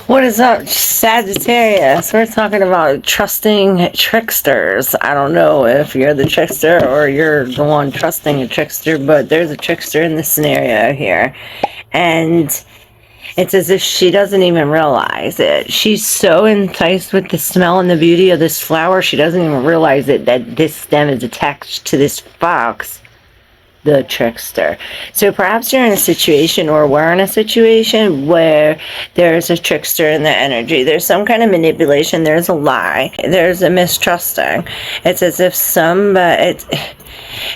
What is up, Sagittarius? We're talking about trusting tricksters. I don't know if you're the trickster or you're the one trusting a trickster, but there's a trickster in this scenario here. And it's as if she doesn't even realize it. She's so enticed with the smell and the beauty of this flower, she doesn't even realize it, that this stem is attached to this fox, the trickster. So perhaps you're in a situation, or we're in a situation, where there's a trickster in the energy. There's some kind of manipulation. There's a lie. There's a mistrusting. It's as if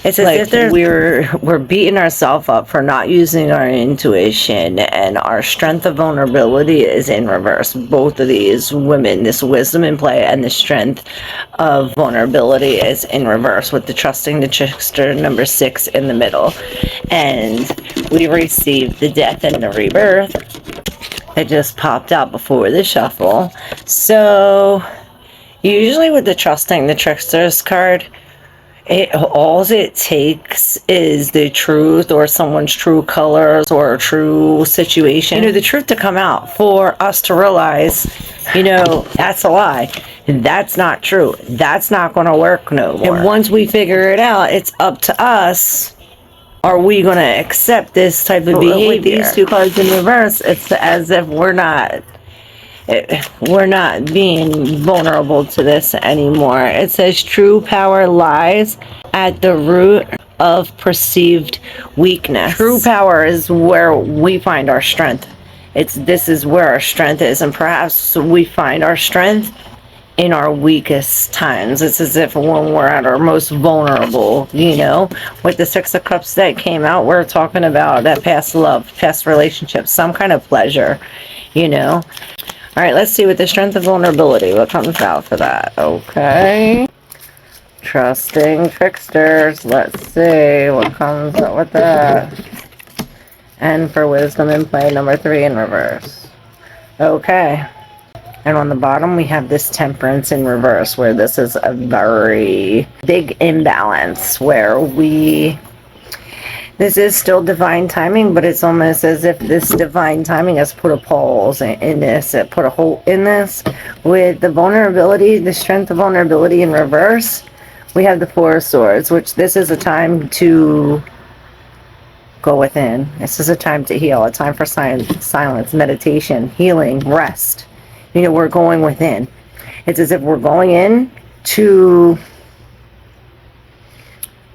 it's as like if we're beating ourselves up for not using our intuition, and our strength of vulnerability is in reverse. Both of these women, this wisdom in play and the strength of vulnerability is in reverse, with the trusting the trickster number 6 in the middle. And we received the death and the rebirth. It just popped out before the shuffle. So usually with the trusting the tricksters card, all it takes is the truth, or someone's true colors, or a true situation, the truth to come out for us to realize, that's a lie. That's not true. That's not going to work no more. And once we figure it out, it's up to us. Are we going to accept this type of behavior? With these two cards in reverse, it's as if we're not being vulnerable to this anymore. It says true power lies at the root of perceived weakness. True power is where we find our strength. This is where our strength is, and perhaps we find our strength in our weakest times. It's as if when we're at our most vulnerable, with the 6 of Cups that came out, we're talking about that past love, past relationship, some kind of pleasure, All right, let's see with the strength of vulnerability, what comes out for that. Okay. Trusting tricksters. Let's see what comes out with that. And for wisdom in play, number 3 in reverse. Okay. And on the bottom, we have this temperance in reverse, where this is a very big imbalance, where this is still divine timing, but it's almost as if this divine timing has put a pause in this. It put a hole in this. With the vulnerability, the strength of vulnerability in reverse, we have the 4 of Swords, which this is a time to go within. This is a time to heal, a time for silence, meditation, healing, rest. We're going within. It's as if we're going in to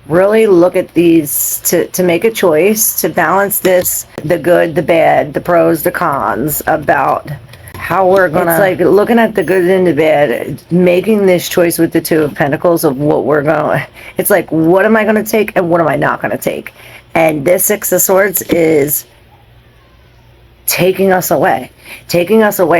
really look at these, to make a choice, to balance this, the good, the bad, the pros, the cons, about how we're gonna, it's like looking at the good and the bad, making this choice with the 2 of Pentacles of what we're gonna, it's like, what am I gonna take and what am I not gonna take? And this 6 of Swords is taking us away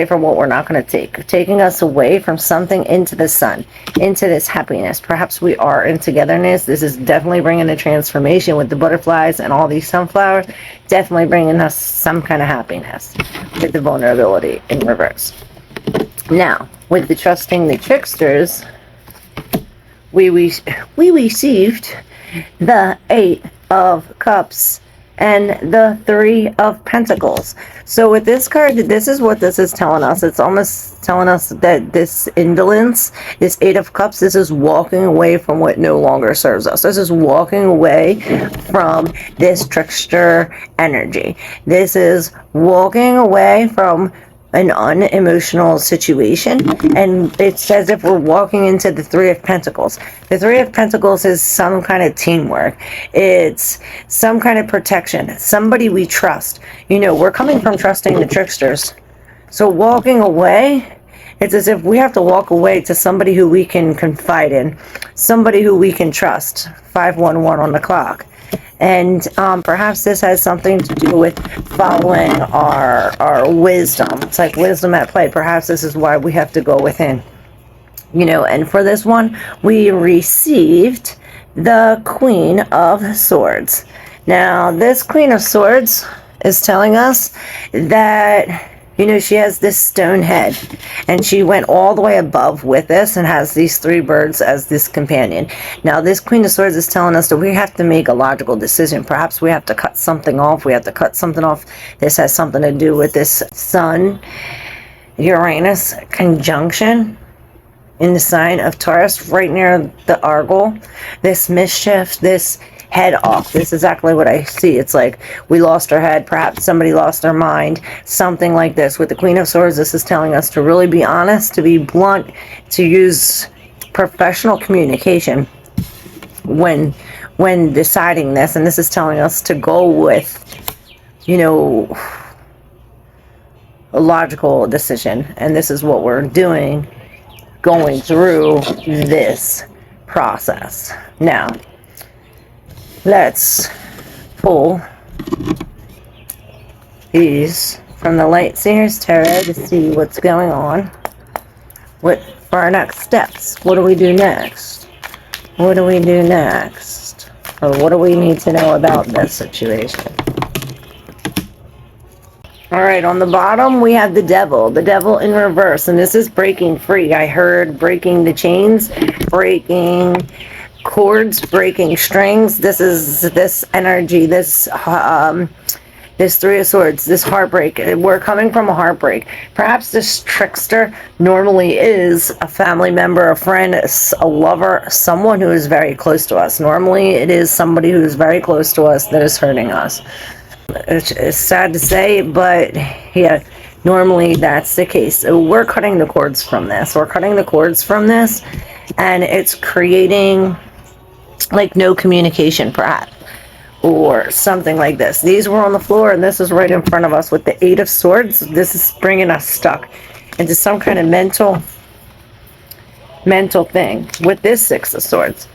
from what we're not going to take, taking us away from something into the sun, into this happiness. Perhaps we are in togetherness. This is definitely bringing a transformation with the butterflies and all these sunflowers, definitely bringing us some kind of happiness with the vulnerability in reverse. Now, with the trusting the tricksters, we received the 8 of Cups and the 3 of Pentacles. So with this card, this is what this is telling us. It's almost telling us that this indolence, this 8 of Cups, this is walking away from what no longer serves us. This is walking away from this trickster energy. This is walking away from an unemotional situation, and it's as if we're walking into the 3 of Pentacles. The 3 of Pentacles is some kind of teamwork. It's some kind of protection. Somebody we trust. We're coming from trusting the tricksters. So walking away, it's as if we have to walk away to somebody who we can confide in, somebody who we can trust. 511 on the clock. And perhaps this has something to do with following our wisdom. It's like wisdom at play. Perhaps this is why we have to go within. And for this one, we received the Queen of Swords. Now, this Queen of Swords is telling us that she has this stone head, and she went all the way above with this and has these 3 birds as this companion. Now, this Queen of Swords is telling us that we have to make a logical decision. Perhaps we have to cut something off. This has something to do with this sun Uranus conjunction in the sign of Taurus, right near the Argyle. This mischief, this head off. This is exactly what I see. It's like we lost our head. Perhaps somebody lost their mind. Something like this. With the Queen of Swords, this is telling us to really be honest, to be blunt, to use professional communication when deciding this. And this is telling us to go with, you know, a logical decision. And this is what we're doing, going through this process. Now, let's pull these from the Light Seers Tarot to see what's going on. What for our next steps? What do we do next? What do we do next? Or what do we need to know about this situation? Alright, on the bottom we have the Devil in reverse, and this is breaking free. I heard breaking the chains, breaking cords, breaking strings. This is this energy, this Three of Swords, this heartbreak. We're coming from a heartbreak. Perhaps this trickster normally is a family member, a friend, a lover, someone who is very close to us. Normally it is somebody who is very close to us that is hurting us. It's sad to say, but yeah, normally that's the case. So we're cutting the cords from this. We're cutting the cords from this, and it's creating like no communication, perhaps, or something like this. These were on the floor, and this is right in front of us with the Eight of Swords. This is bringing us stuck into some kind of mental thing with this Six of Swords,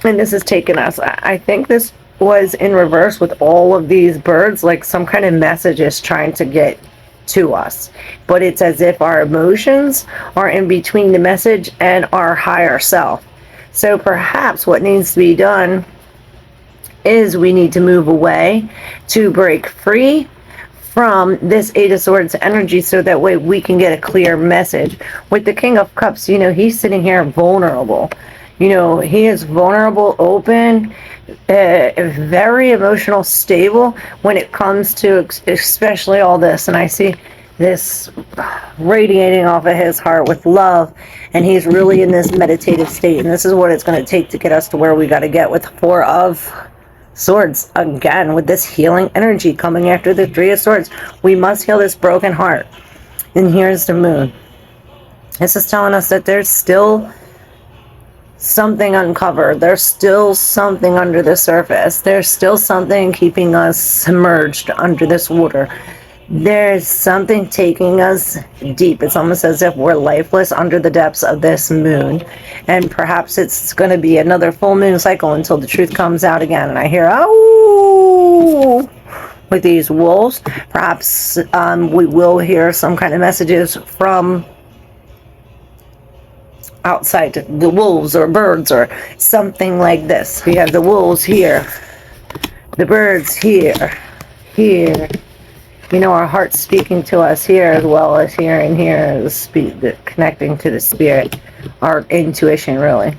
and this is taking us. I think this was in reverse with all of these birds, like some kind of message is trying to get to us, but it's as if our emotions are in between the message and our higher self. So perhaps what needs to be done is we need to move away to break free from this Eight of Swords energy, so that way we can get a clear message. With the King of Cups, you know, he's sitting here vulnerable. You know, he is vulnerable, open, very emotional, stable when it comes to especially all this. And I see this radiating off of his heart with love, and he's really in this meditative state. And this is what it's going to take to get us to where we got to get with Four of Swords. Again, with this healing energy coming after the Three of Swords, we must heal this broken heart. And here's the Moon. This is telling us that there's still something uncovered. There's still something under the surface. There's still something keeping us submerged under this water. There's something taking us deep. It's almost as if we're lifeless under the depths of this moon. And perhaps it's going to be another full moon cycle until the truth comes out again. And I hear, oh, with these wolves. Perhaps we will hear some kind of messages from outside, the wolves or birds or something like this. We have the wolves here, the birds here, you know, our heart's speaking to us here, as well as here and here, the connecting to the spirit, our intuition, really.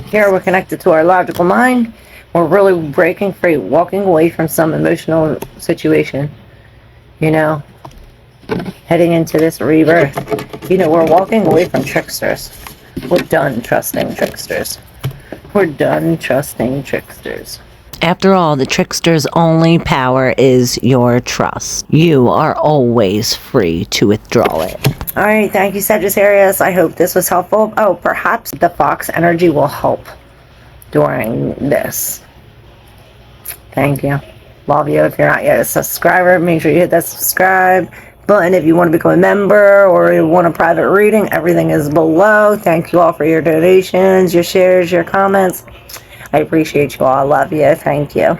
Here we're connected to our logical mind. We're really breaking free, walking away from some emotional situation, you know, heading into this rebirth. You know, we're walking away from tricksters. We're done trusting tricksters. We're done trusting tricksters. After all, the trickster's only power is your trust. You are always free to withdraw it. Alright, thank you, Sagittarius. I hope this was helpful. Oh, perhaps the fox energy will help during this. Thank you. Love you. If you're not yet a subscriber, make sure you hit that subscribe button. If you want to become a member or you want a private reading, everything is below. Thank you all for your donations, your shares, your comments. I appreciate you all. I love you. Thank you.